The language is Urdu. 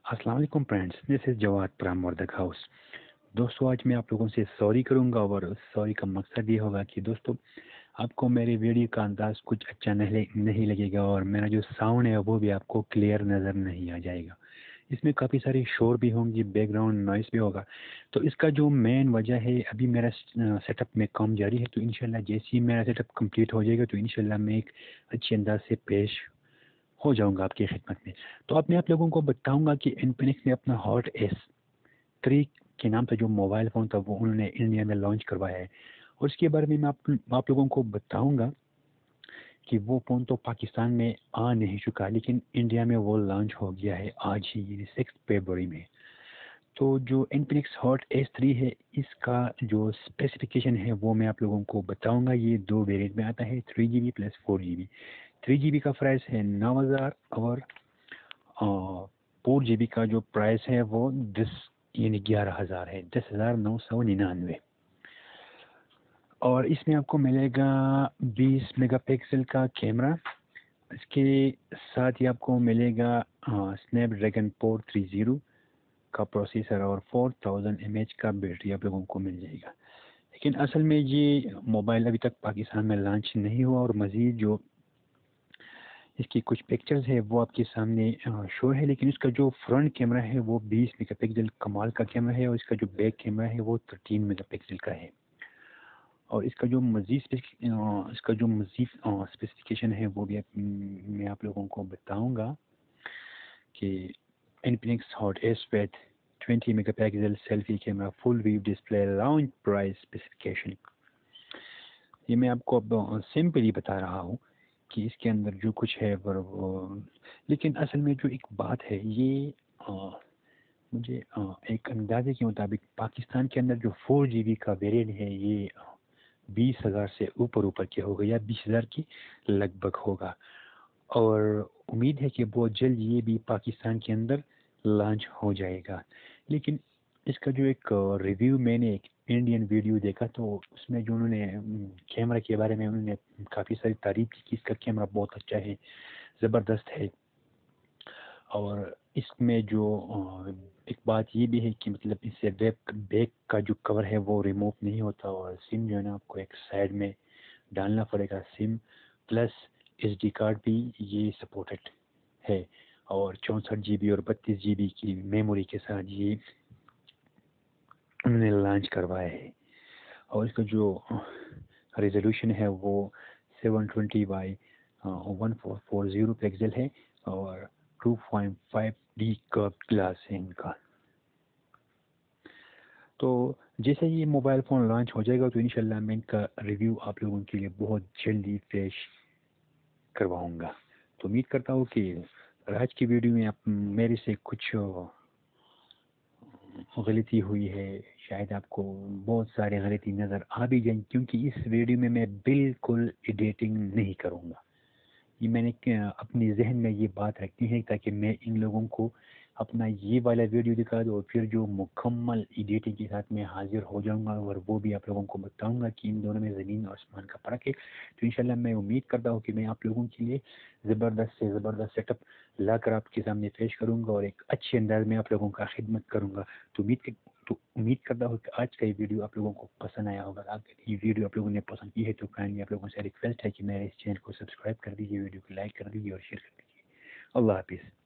السلام علیکم friends, this is Javad from Wardak house. دوستو آج میں آپ لوگوں سے سوری کروں گا اور سوری کا مقصد یہ ہوگا کہ دوستو آپ کو میری ویڈیو کا انداز کچھ اچھا نہیں لگے گا اور میرا جو ساؤنڈ ہے وہ بھی آپ کو کلیئر نظر نہیں آ جائے گا. اس میں کافی ساری شور بھی ہوں گی، بیک گراؤنڈ نوائز بھی ہوگا. تو اس کا جو مین وجہ ہے، ابھی میرا سیٹ اپ میں کام جاری ہے، تو انشاءاللہ جیسے ہی میرا سیٹ اپ کمپلیٹ ہو جائے گا تو انشاءاللہ میں ایک اچھے انداز سے پیش ہو جاؤں گا آپ کی خدمت میں. تو اب میں آپ لوگوں کو بتاؤں گا کہ انفینکس نے اپنا ہاٹ S3 کے نام سے جو موبائل فون تھا وہ انہوں نے انڈیا میں لانچ کروایا ہے، اور اس کے بارے میں آپ لوگوں کو بتاؤں گا کہ وہ فون تو پاکستان میں آ نہیں چکا، لیکن انڈیا میں وہ لانچ ہو گیا ہے آج ہی 6 فروری میں. تو جو انفینکس ہاٹ S3 ہے، اس کا جو اسپیسیفکیشن ہے وہ میں آپ لوگوں کو بتاؤں گا. یہ دو ویریئنٹ میں آتا ہے، 3GB پلس 4GB. 3GB کا پرائس ہے 9,000 اور 4GB کا جو پرائس ہے وہ 11,000 ہے، 10,999. اور اس میں آپ کو ملے گا 20 میگا پکسل کا کیمرہ. اس کے ساتھ ہی آپ کو ملے گا اسنیپ ڈریگن 430 کا پروسیسر اور 4000 mAh کا بیٹری آپ لوگوں کو مل جائے گا. لیکن اصل میں یہ موبائل ابھی تک پاکستان میں لانچ نہیں ہوا، اور مزید جو اس کی کچھ پکچرز ہے وہ آپ کے سامنے شو ہے. لیکن اس کا جو فرنٹ کیمرہ ہے وہ 20 میگا پکسل کمال کا کیمرہ ہے، اور اس کا جو بیک کیمرہ ہے وہ 13 میگا پکسل کا ہے. اور اس کا جو مزید اسپیسیفکیشن ہے وہ بھی میں آپ لوگوں کو بتاؤں گا کہ Infinix hot S with 20 mega pixel selfie camera, full view display, launch price specification. یہ میں آپ کو اب سمپلی بتا رہا ہوں کہ اس کے اندر جو کچھ ہے وہ، لیکن اصل میں جو ایک بات ہے یہ مجھے ایک اندازے کے مطابق پاکستان کے اندر جو 4GB کا ویریئنٹ ہے یہ 20,000 سے اوپر کے ہوگا، یا 20,000 کی لگ بھگ ہوگا. اور امید ہے کہ بہت جلد یہ بھی پاکستان کے اندر لانچ ہو جائے گا. لیکن اس کا جو ایک ریویو میں نے ایک انڈین ویڈیو دیکھا تو اس میں جو انہوں نے کیمرہ کے بارے میں انہوں نے کافی ساری تعریف کی کہ اس کا کیمرہ بہت اچھا ہے، زبردست ہے. اور اس میں جو ایک بات یہ بھی ہے کہ مطلب اس سے بیک کا جو کور ہے وہ ریموو نہیں ہوتا، اور سم جو ہے نا آپ کو ایک سائڈ میں ڈالنا پڑے گا. سم پلس SD کارڈ بھی یہ سپورٹڈ ہے، اور 64GB اور 32GB کی میموری کے ساتھ یہ انہوں نے لانچ کروایا ہے. اور اس کا جو ریزولوشن ہے وہ 720 بائی 1440 پکسل ہے، اور 2.5D کا گلاس ہے ان کا. تو جیسے یہ موبائل فون لانچ ہو جائے گا تو انشاءاللہ میں ان کا ریویو آپ لوگوں کے لیے بہت جلدی پیش کرواؤں گا. تو امید کرتا ہوں کہ آج کی ویڈیو میں آپ میرے سے کچھ غلطی ہوئی ہے، شاید آپ کو بہت سارے غلطی نظر آ بھی جائیں، کیونکہ اس ویڈیو میں بالکل ایڈیٹنگ نہیں کروں گا. یہ میں نے اپنی ذہن میں یہ بات رکھی ہے تاکہ میں ان لوگوں کو اپنا یہ والا ویڈیو دکھا دوں، اور پھر جو مکمل ایڈیٹنگ کے ساتھ میں حاضر ہو جاؤں گا اور وہ بھی آپ لوگوں کو بتاؤں گا کہ ان دونوں میں زمین اور آسمان کا فرق ہے. تو انشاءاللہ میں امید کرتا ہوں کہ میں آپ لوگوں کے لیے زبردست سے زبردست سیٹ اپ لا کر آپ کے سامنے پیش کروں گا، اور ایک اچھے انداز میں آپ لوگوں کا خدمت کروں گا. تو امید کرتا ہوں کہ آج کا یہ ویڈیو آپ لوگوں کو پسند آیا ہوگا. اگر یہ ویڈیو آپ لوگوں نے پسند کی ہے تو کائنڈلی آپ لوگوں سے ریکویسٹ ہے کہ میرے اس چینل کو سبسکرائب کر دیجیے، ویڈیو کو لائک کر دیجیے اور شیئر کر دیجیے. اللہ حافظ.